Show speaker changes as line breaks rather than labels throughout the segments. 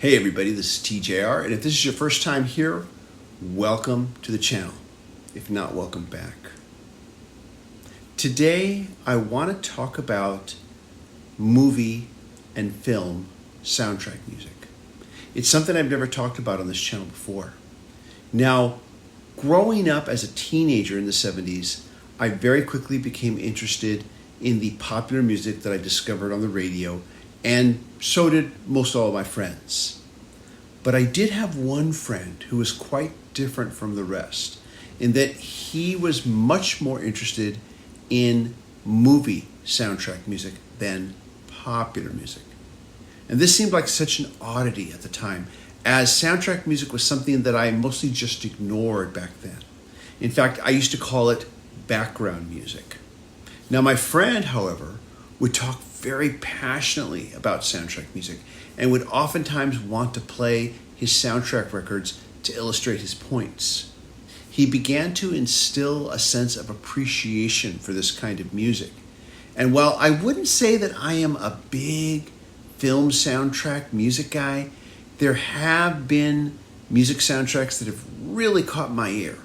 Hey everybody, this is TJR, and if this is your first time here, welcome to the channel. If not, welcome back. Today, I want to talk about movie and film soundtrack music. It's something I've never talked about on this channel before. Now, growing up as a teenager in the 70s, I very quickly became interested in the popular music that I discovered on the radio, and so did most all of my friends. But I did have one friend who was quite different from the rest, in that he was much more interested in movie soundtrack music than popular music. And this seemed like such an oddity at the time, as soundtrack music was something that I mostly just ignored back then. In fact, I used to call it background music. Now, my friend, however, would talk very passionately about soundtrack music and would oftentimes want to play his soundtrack records to illustrate his points. He began to instill a sense of appreciation for this kind of music. And while I wouldn't say that I am a big film soundtrack music guy, there have been music soundtracks that have really caught my ear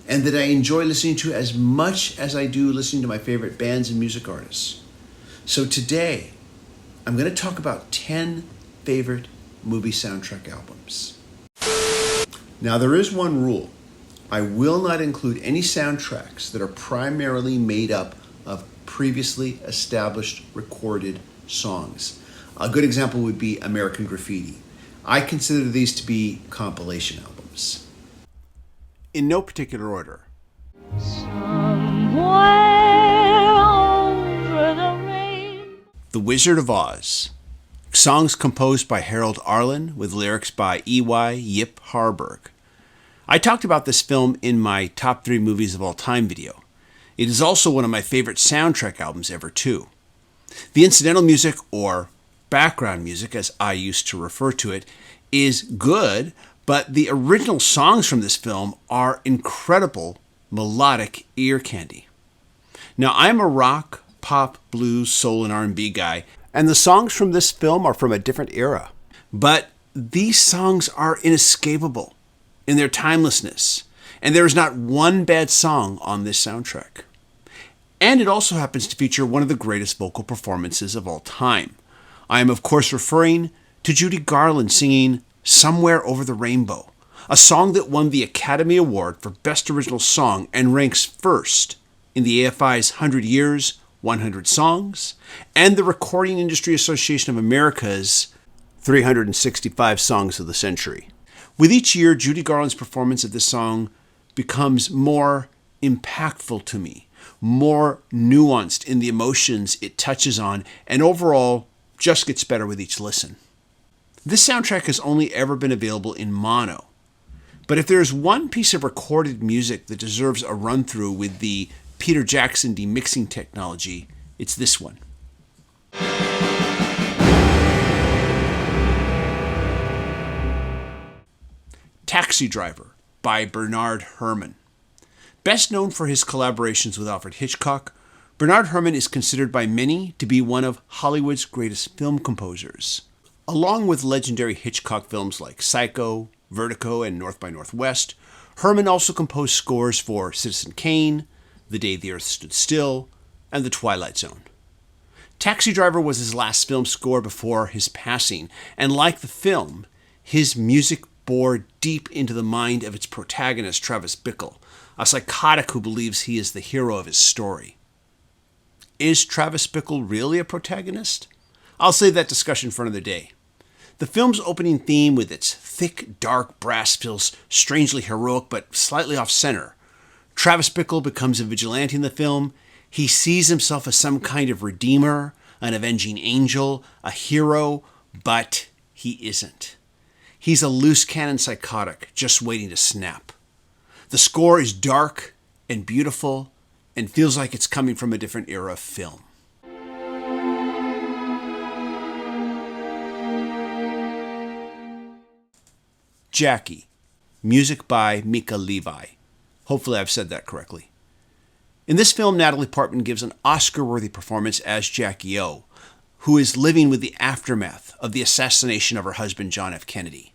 and that I enjoy listening to as much as I do listening to my favorite bands and music artists. So today, I'm going to talk about 10 favorite movie soundtrack albums. Now, there is one rule. I will not include any soundtracks that are primarily made up of previously established recorded songs. A good example would be American Graffiti. I consider these to be compilation albums. In no particular order. The Wizard of Oz. Songs composed by Harold Arlen with lyrics by E.Y. Yip Harburg. I talked about this film in my top 3 movies of all time video. It is also one of my favorite soundtrack albums ever too. The incidental music, or background music as I used to refer to it, is good, but the original songs from this film are incredible melodic ear candy. Now, I'm a rock, pop, blues, soul, and R&B guy, and the songs from this film are from a different era. But these songs are inescapable in their timelessness, and there is not one bad song on this soundtrack. And it also happens to feature one of the greatest vocal performances of all time. I am, of course, referring to Judy Garland singing Somewhere Over the Rainbow, a song that won the Academy Award for Best Original Song and ranks first in the AFI's 100 Years, 100 Songs, and the Recording Industry Association of America's 365 Songs of the Century. With each year, Judy Garland's performance of this song becomes more impactful to me, more nuanced in the emotions it touches on, and overall just gets better with each listen. This soundtrack has only ever been available in mono, but if there is one piece of recorded music that deserves a run-through with the Peter Jackson demixing technology, it's this one. Taxi Driver by Bernard Herrmann. Best known for his collaborations with Alfred Hitchcock, Bernard Herrmann is considered by many to be one of Hollywood's greatest film composers. Along with legendary Hitchcock films like Psycho, Vertigo, and North by Northwest, Herrmann also composed scores for Citizen Kane, The Day the Earth Stood Still, and The Twilight Zone. Taxi Driver was his last film score before his passing, and like the film, his music bore deep into the mind of its protagonist, Travis Bickle, a psychotic who believes he is the hero of his story. Is Travis Bickle really a protagonist? I'll save that discussion for another day. The film's opening theme, with its thick, dark brass, feels strangely heroic but slightly off-center. Travis Bickle becomes a vigilante in the film. He sees himself as some kind of redeemer, an avenging angel, a hero, but he isn't. He's a loose cannon psychotic, just waiting to snap. The score is dark and beautiful and feels like it's coming from a different era of film. Jackie, music by Mika Levi. Hopefully I've said that correctly. In this film, Natalie Portman gives an Oscar-worthy performance as Jackie O, who is living with the aftermath of the assassination of her husband, John F. Kennedy.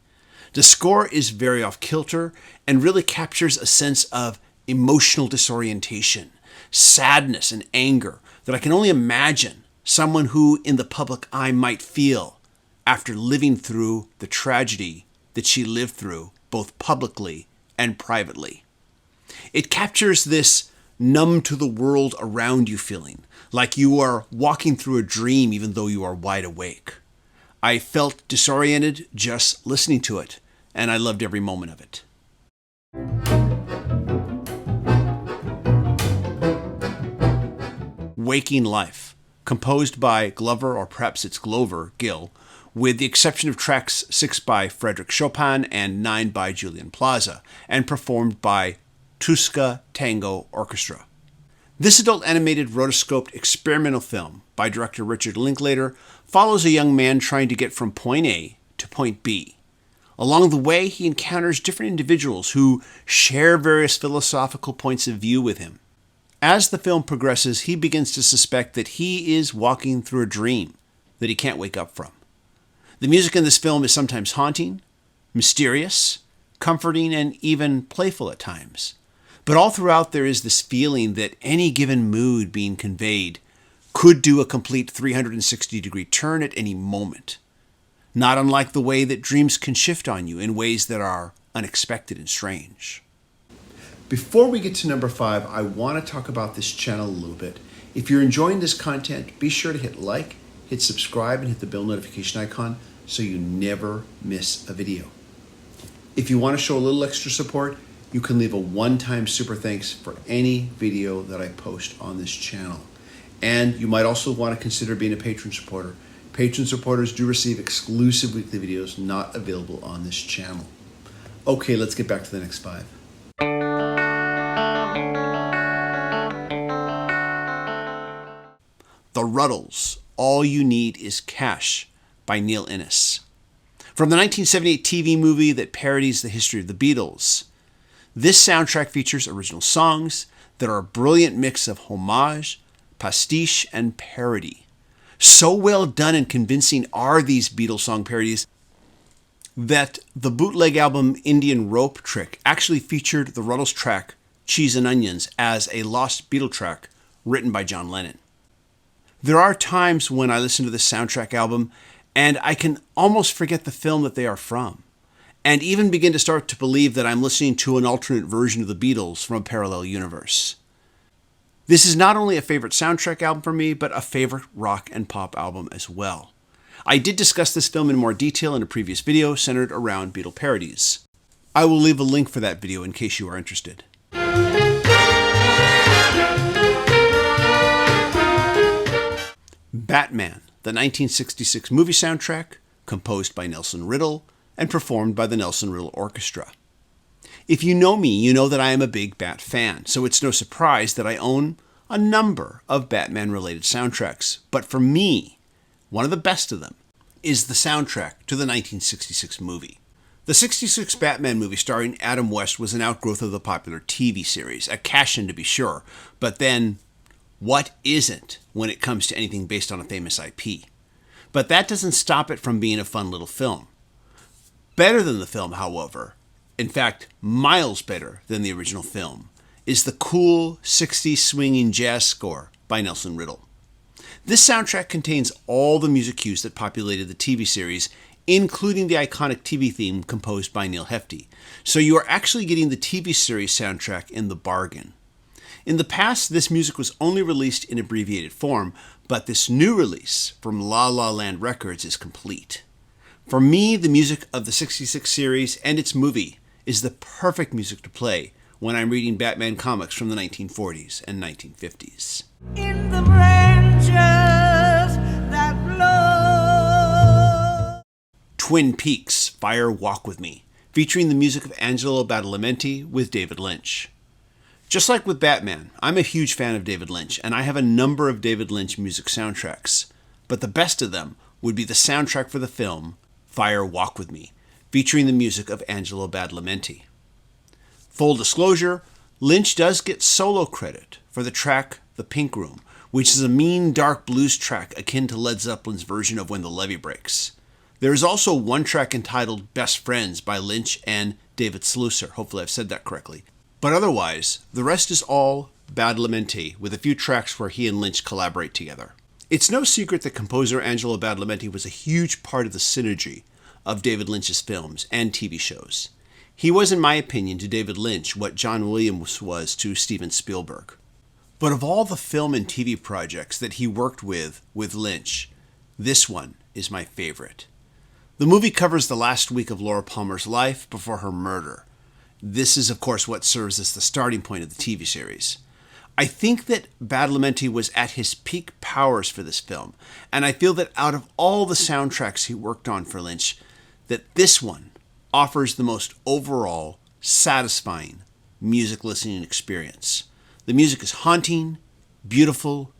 The score is very off-kilter and really captures a sense of emotional disorientation, sadness, and anger that I can only imagine someone who in the public eye might feel after living through the tragedy that she lived through, both publicly and privately. It captures this numb to the world around you feeling, like you are walking through a dream even though you are wide awake. I felt disoriented just listening to it, and I loved every moment of it. Waking Life, composed by Glover, or perhaps it's Glover, Gill, with the exception of tracks 6 by Frédéric Chopin and 9 by Julian Plaza, and performed by Tuska Tango Orchestra. This adult animated rotoscoped experimental film by director Richard Linklater follows a young man trying to get from point A to point B. Along the way, he encounters different individuals who share various philosophical points of view with him. As the film progresses, he begins to suspect that he is walking through a dream that he can't wake up from. The music in this film is sometimes haunting, mysterious, comforting, and even playful at times. But all throughout there is this feeling that any given mood being conveyed could do a complete 360-degree turn at any moment. Not unlike the way that dreams can shift on you in ways that are unexpected and strange. Before we get to number 5, I want to talk about this channel a little bit. If you're enjoying this content, be sure to hit like, hit subscribe, and hit the bell notification icon so you never miss a video. If you want to show a little extra support, you can leave a one-time super thanks for any video that I post on this channel. And you might also want to consider being a patron supporter. Patron supporters do receive exclusive weekly videos not available on this channel. Okay, let's get back to the next 5. The Rutles, All You Need Is Cash by Neil Innes. From the 1978 TV movie that parodies the history of the Beatles, this soundtrack features original songs that are a brilliant mix of homage, pastiche, and parody. So well done and convincing are these Beatles song parodies that the bootleg album Indian Rope Trick actually featured the Rutles track Cheese and Onions as a lost Beatle track written by John Lennon. There are times when I listen to this soundtrack album and I can almost forget the film that they are from, and even begin to start to believe that I'm listening to an alternate version of the Beatles from a parallel universe. This is not only a favorite soundtrack album for me, but a favorite rock and pop album as well. I did discuss this film in more detail in a previous video centered around Beatle parodies. I will leave a link for that video in case you are interested. Batman, the 1966 movie soundtrack, composed by Nelson Riddle and performed by the Nelson Riddle Orchestra. If you know me, you know that I am a big Bat fan, so it's no surprise that I own a number of Batman-related soundtracks. But for me, one of the best of them is the soundtrack to the 1966 movie. The 66 Batman movie starring Adam West was an outgrowth of the popular TV series, a cash-in to be sure, but then what isn't when it comes to anything based on a famous IP? But that doesn't stop it from being a fun little film. Better than the film, however, in fact, miles better than the original film, is the cool 60s swinging jazz score by Nelson Riddle. This soundtrack contains all the music cues that populated the TV series, including the iconic TV theme composed by Neil Hefti. So you are actually getting the TV series soundtrack in the bargain. In the past, this music was only released in abbreviated form, but this new release from La La Land Records is complete. For me, the music of the 66 series and its movie is the perfect music to play when I'm reading Batman comics from the 1940s and 1950s. In the branches that blow. Twin Peaks, Fire Walk With Me, featuring the music of Angelo Badalamenti with David Lynch. Just like with Batman, I'm a huge fan of David Lynch, and I have a number of David Lynch music soundtracks. But the best of them would be the soundtrack for the film Fire Walk With Me, featuring the music of Angelo Badalamenti. Full disclosure, Lynch does get solo credit for the track The Pink Room, which is a mean, dark blues track akin to Led Zeppelin's version of When the Levee Breaks. There is also one track entitled Best Friends by Lynch and David Sluicer. Hopefully I've said that correctly. But otherwise, the rest is all Badalamenti, with a few tracks where he and Lynch collaborate together. It's no secret that composer Angelo Badalamenti was a huge part of the synergy of David Lynch's films and TV shows. He was, in my opinion, to David Lynch what John Williams was to Steven Spielberg. But of all the film and TV projects that he worked with Lynch, this one is my favorite. The movie covers the last week of Laura Palmer's life before her murder. This is, of course, what serves as the starting point of the TV series. I think that Badalamenti was at his peak powers for this film, and I feel that out of all the soundtracks he worked on for Lynch, that this one offers the most overall satisfying music listening experience. The music is haunting, beautiful,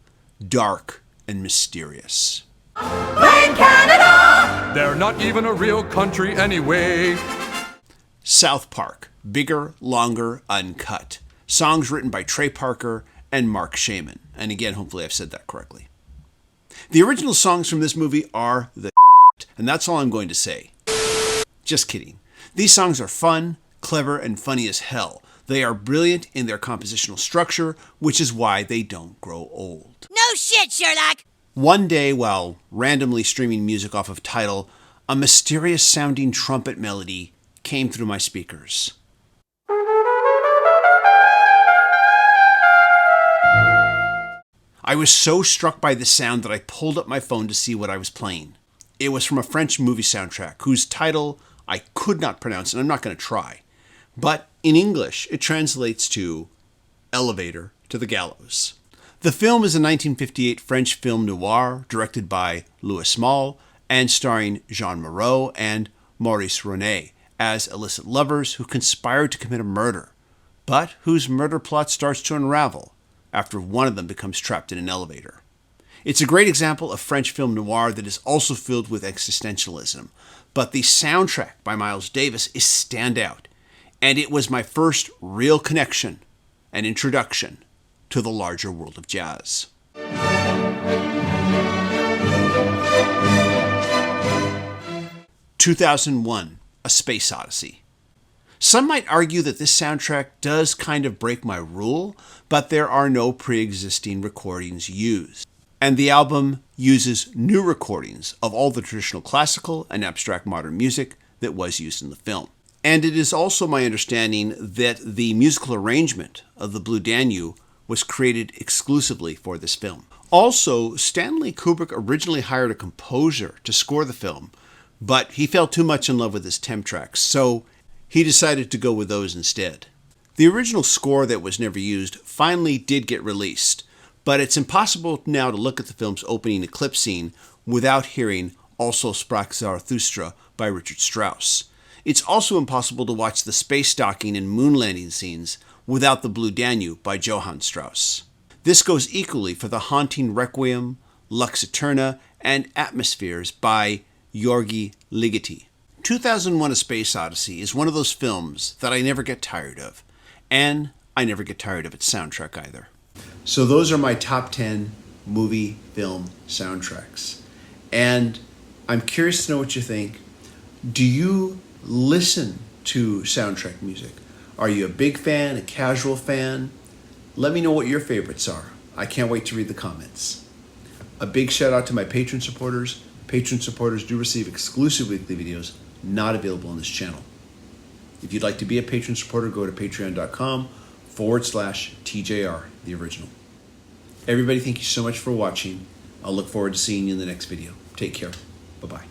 dark, and mysterious.
Blame Canada! They're not even a real country anyway.
South Park, bigger, longer, uncut. Songs written by Trey Parker and Mark Shaman. And again, hopefully I've said that correctly. The original songs from this movie are the and that's all I'm going to say. Just kidding. These songs are fun, clever, and funny as hell. They are brilliant in their compositional structure, which is why they don't grow old.
No shit, Sherlock!
One day, while randomly streaming music off of Tidal, a mysterious sounding trumpet melody came through my speakers. I was so struck by the sound that I pulled up my phone to see what I was playing. It was from a French movie soundtrack whose title I could not pronounce, and I'm not going to try. But in English, it translates to Elevator to the Gallows. The film is a 1958 French film noir directed by Louis Malle and starring Jean Moreau and Maurice René as illicit lovers who conspire to commit a murder, but whose murder plot starts to unravel after one of them becomes trapped in an elevator. It's a great example of French film noir that is also filled with existentialism, but the soundtrack by Miles Davis is standout, and it was my first real connection and introduction to the larger world of jazz. 2001, A Space Odyssey. Some might argue that this soundtrack does kind of break my rule, but there are no pre-existing recordings used. And the album uses new recordings of all the traditional classical and abstract modern music that was used in the film. And it is also my understanding that the musical arrangement of the Blue Danube was created exclusively for this film. Also, Stanley Kubrick originally hired a composer to score the film, but he fell too much in love with his temp tracks, so he decided to go with those instead. The original score that was never used finally did get released, but it's impossible now to look at the film's opening eclipse scene without hearing Also Sprach Zarathustra by Richard Strauss. It's also impossible to watch the space docking and moon landing scenes without the Blue Danube by Johann Strauss. This goes equally for the haunting Requiem, Lux Eterna, and Atmospheres by György Ligeti. 2001: A Space Odyssey is one of those films that I never get tired of, and I never get tired of its soundtrack either. So those are my top 10 movie film soundtracks. And I'm curious to know what you think. Do you listen to soundtrack music? Are you a big fan, a casual fan? Let me know what your favorites are. I can't wait to read the comments. A big shout out to my Patreon supporters. Patreon supporters do receive exclusive weekly videos not available on this channel. If you'd like to be a Patreon supporter, go to patreon.com/TJR, the original. Everybody, thank you so much for watching. I'll look forward to seeing you in the next video. Take care. Bye-bye.